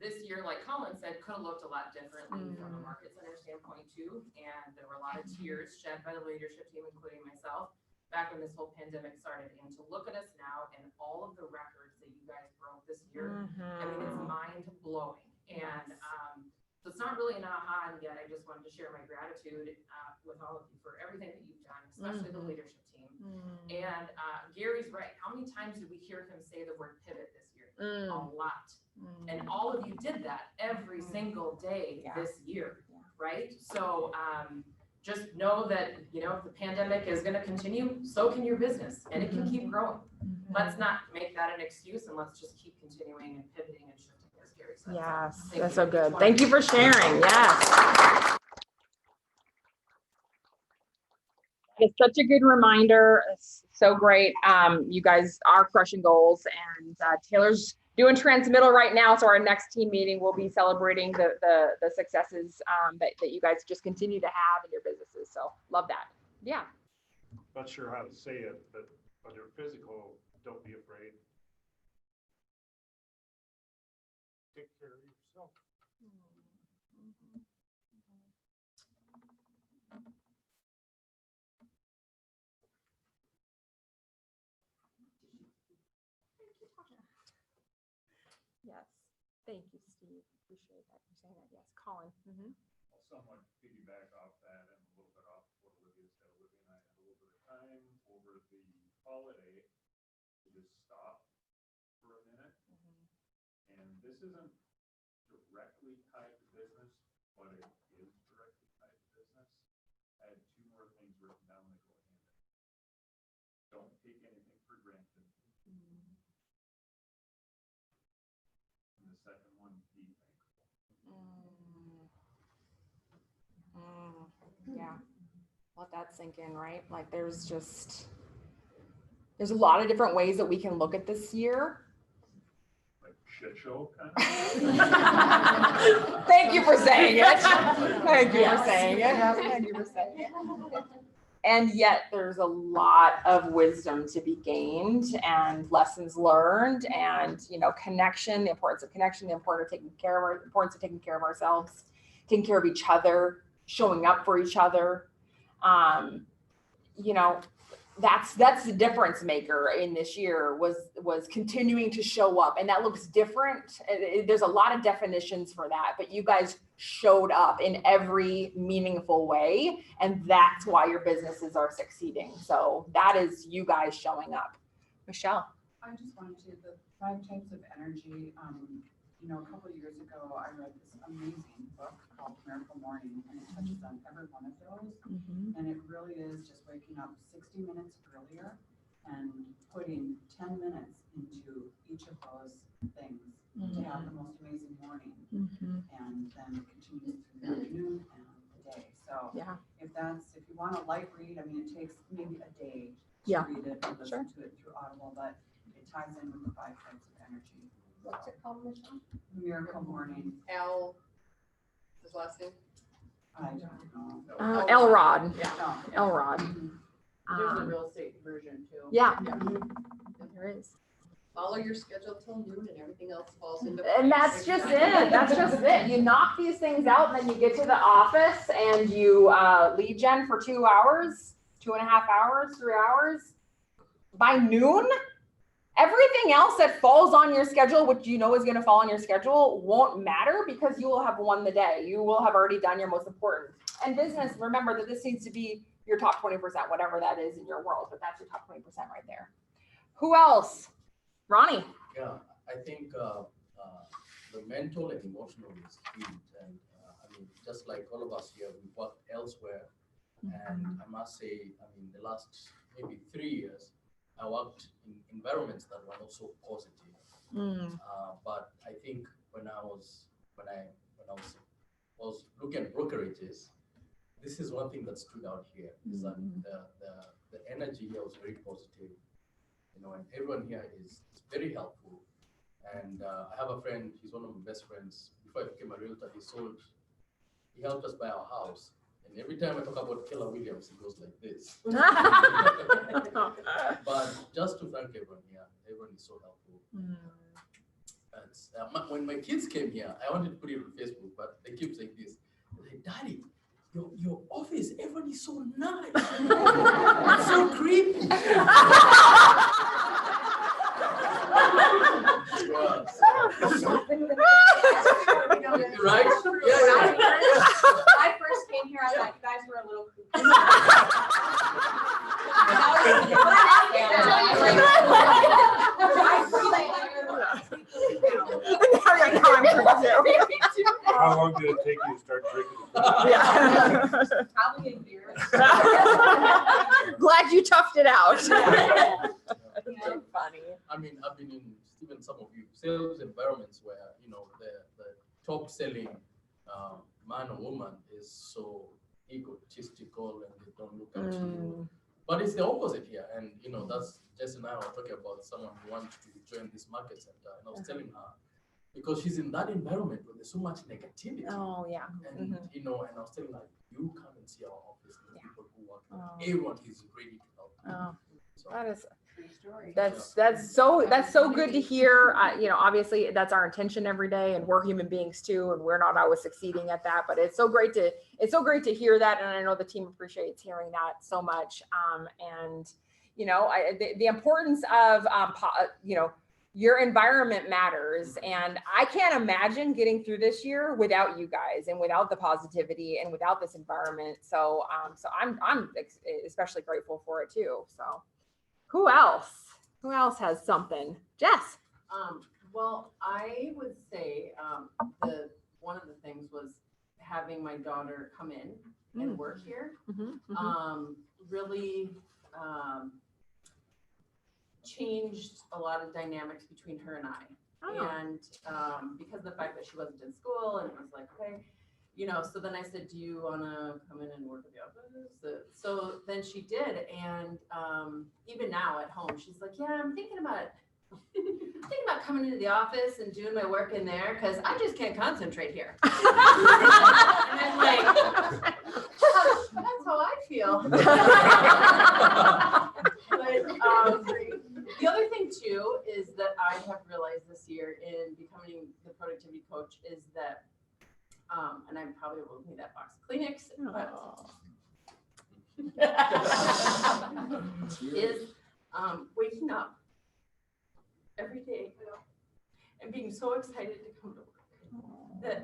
This year, like Colin said, could have looked a lot differently from a market center standpoint too, and there were a lot of tears shed by the leadership team, including myself, back when this whole pandemic started. And to look at us now and all of the records that you guys broke this year, I mean, it's mind blowing. And so it's not really an aha, and yet I just wanted to share my gratitude with all of you for everything that you've done, especially the leadership team. And Gary's right. How many times did we hear him say the word pivot this year? A lot. And all of you did that every single day this year, right? So just know that, you know, if the pandemic is going to continue, so can your business, and it can keep growing. Let's not make that an excuse, and let's just keep continuing and pivoting and shifting, as Gary said. Yes, Thank that's you. so good. Thank you for sharing. Yes. It's such a good reminder. It's so great. You guys are crushing goals, and Taylor's doing transmittal right now. So our next team meeting will be celebrating the successes that you guys just continue to have in your businesses. So love that. Yeah. Not sure how to say it, but when you're physical, don't be afraid. Take care of yourself. Yes. Thank you, Steve. Appreciate that. You're saying that. Yes. Colin. I'll somewhat piggyback off that and a little bit off what Olivia said. Olivia and I had a little bit of time over the holiday to just stop for a minute. And this isn't directly tied to business, but it is directly tied to business. I had two more things written down that go hand in hand. Don't take anything for granted. And the second one, be thankful. Yeah. Let that sink in, right? Like there's a lot of different ways that we can look at this year. Like shit show kind of. Thank you for saying it. Thank you for saying it. Thank you for saying it. And yet there's a lot of wisdom to be gained and lessons learned and, you know, connection, the importance of connection, the importance of taking care of ourselves, taking care of each other, showing up for each other. You know, that's the difference maker in this year was continuing to show up, and that looks different. There's a lot of definitions for that, but you guys showed up in every meaningful way, and that's why your businesses are succeeding. So that is you guys showing up. Michelle. I just wanted to, the 5 types of energy, you know, a couple of years ago, I read this amazing book called Miracle Morning, and it touches on every one of those. And it really is just waking up 60 minutes earlier and putting 10 minutes into each of those things to have the most amazing morning. And then it continues through the afternoon and the day. So if you want a light read, I mean, it takes maybe a day to read it and listen to it through Audible, but it ties in with the 5 types of energy. What's it called, Michelle? Miracle Morning. His last name? I don't know. Elrod. No. Elrod. There's a real estate version too. Yeah. There is. Follow your schedule till noon and everything else falls into And that's just it. That's just it. You knock these things out, and then you get to the office and you lead gen for 2 hours, 2.5 hours, 3 hours. By noon, everything else that falls on your schedule, which you know is going to fall on your schedule, won't matter because you will have won the day. You will have already done your most important. And business, remember that this needs to be your top 20%, whatever that is in your world, but that's your top 20% right there. Who else? Ronnie. Yeah, I think the mental and emotional is key. And I mean, just like all of us here, we worked elsewhere. And I must say, I mean, the last maybe 3 years, I worked in environments that were not so positive. But I think when I was looking at brokerages, this is one thing that stood out here is that the energy here was very positive, you know, and everyone here is very helpful. And I have a friend, he's one of my best friends. Before I became a realtor, he helped us buy our house. And every time I talk about Keller Williams, he goes like this. But just to thank everyone here, everyone is so helpful. When my kids came here, I wanted to put it on Facebook, but they keep saying this. They're like, Daddy, your office, everyone is so nice. It's so creepy. Right? When I first came here, I thought you guys were a little creepy. How long did it take you to start drinking? Probably a year. Glad you toughed it out. Yeah. Funny. I mean, I've been in even some of you sales environments where, you know, the top selling man or woman is so egotistical and they don't look at you. But it's the opposite here. And, you know, that's Jess and I were talking about someone who wants to join this market center. And I was telling her, because she's in that environment where there's so much negativity. Oh, yeah. And, you know, and I was telling her, you come and see our office, the people who work there. Everyone is ready to help. Oh, so, that is. True story. That's so good to hear. You know, obviously that's our intention every day, and we're human beings too, and we're not always succeeding at that. But it's so great to hear that, and I know the team appreciates hearing that so much. And you know, the importance of you know, your environment matters, and I can't imagine getting through this year without you guys and without the positivity and without this environment. So I'm especially grateful for it too. So. Who else? Who else has something? Jess. Well, I would say one of the things was having my daughter come in and work here. Really changed a lot of dynamics between her and I. And because of the fact that she wasn't in school, and it was like, okay, you know, so then I said, do you want to come in and work at the office? So then she did. And even now at home, she's like, yeah, I'm thinking about coming into the office and doing my work in there because I just can't concentrate here. And I'm like, that's how I feel. But the other thing too is that I have realized this year in becoming the productivity coach is that and I probably will need that box of Kleenex, but is waking up every day and being so excited to come to work.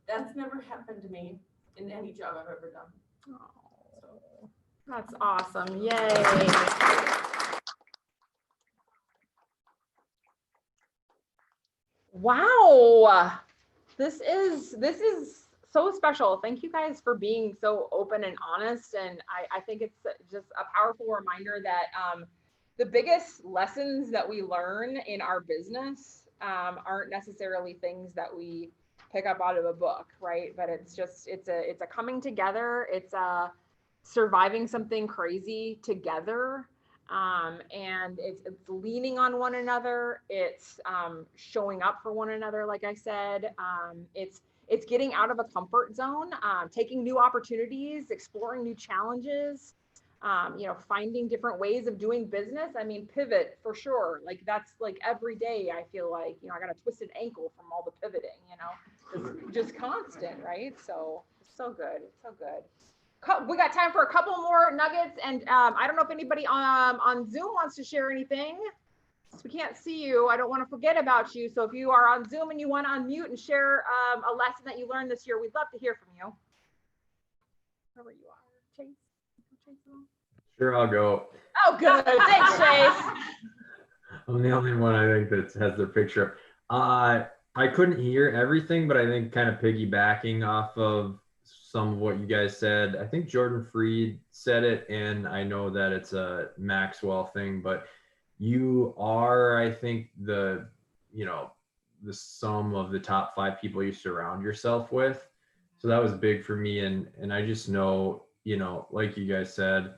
That's never happened to me in any job I've ever done. Oh, that's awesome. Yay. Wow. This is so special. Thank you guys for being so open and honest. And I think it's just a powerful reminder that the biggest lessons that we learn in our business aren't necessarily things that we pick up out of a book, right? But it's a coming together. It's a surviving something crazy together. And it's leaning on one another. It's showing up for one another, like I said. It's getting out of a comfort zone, taking new opportunities, exploring new challenges, you know, finding different ways of doing business. I mean, pivot for sure. Like that's like every day I feel like, you know, I got a twisted ankle from all the pivoting, you know, just constant, right? So it's so good. It's so good. We got time for a couple more nuggets, and I don't know if anybody on Zoom wants to share anything. Since we can't see you, I don't want to forget about you. So if you are on Zoom and you want to unmute and share a lesson that you learned this year, we'd love to hear from you. Wherever you are, Chase. Sure, I'll go. Oh, good. Thanks, Chase. I'm the only one I think that has their picture. I couldn't hear everything, but I think kind of piggybacking off of some of what you guys said. I think Jordan Freed said it, and I know that it's a Maxwell thing, but you are, I think, the sum of the top 5 people you surround yourself with. So that was big for me. And I just know, like you guys said,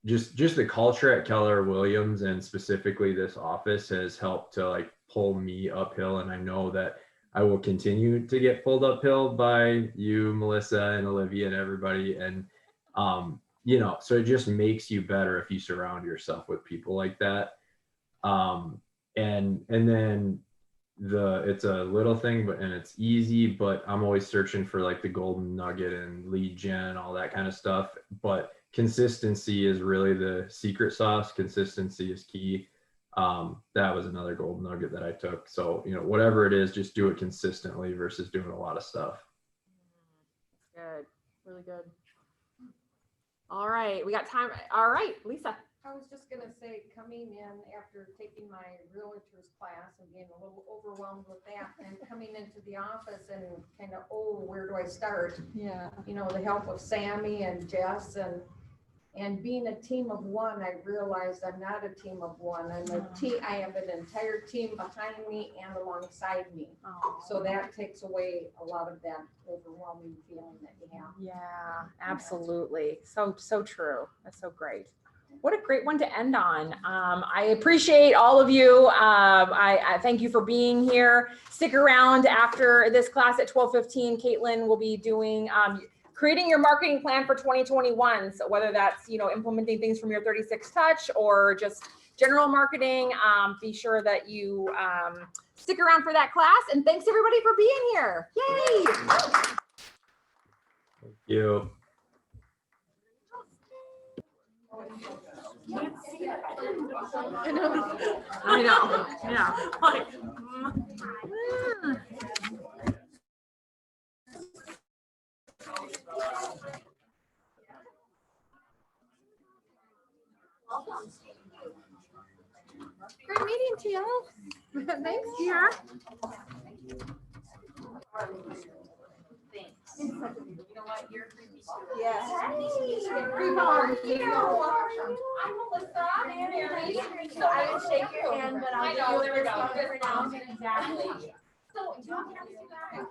just the culture at Keller Williams and specifically this office has helped to like pull me uphill. And I know that I will continue to get pulled uphill by you, Melissa, and Olivia and everybody. And, so it just makes you better if you surround yourself with people like that. And then it's a little thing, and it's easy, but I'm always searching for like the golden nugget and lead gen, all that kind of stuff. But consistency is really the secret sauce. Consistency is key. That was another golden nugget that I took. So, whatever it is, just do it consistently versus doing a lot of stuff. Good, really good. All right, we got time. All right, Lisa. I was just gonna say, coming in after taking my realtor's class and being a little overwhelmed with that, and coming into the office and kind of, where do I start? Yeah. The help of Sammy and Jess and being a team of one, I realized I'm not a team of one. I have an entire team behind me and alongside me. So that takes away a lot of that overwhelming feeling that you have. Yeah, absolutely. So true. That's so great. What a great one to end on. I appreciate all of you. I thank you for being here. Stick around after this class at 12:15. Caitlin will be doing creating your marketing plan for 2021. So whether that's, implementing things from your 36 touch or just general marketing, be sure that you stick around for that class. And thanks everybody for being here. Yay. Thank you. I know. Yeah. Like, Great meeting to you. Thanks, dear. You know what, you're creepy too. Yes. How are you? I'm Melissa. So I would shake your hand, but I'll give you a fist bump for now. Exactly. So, do you want me to do that?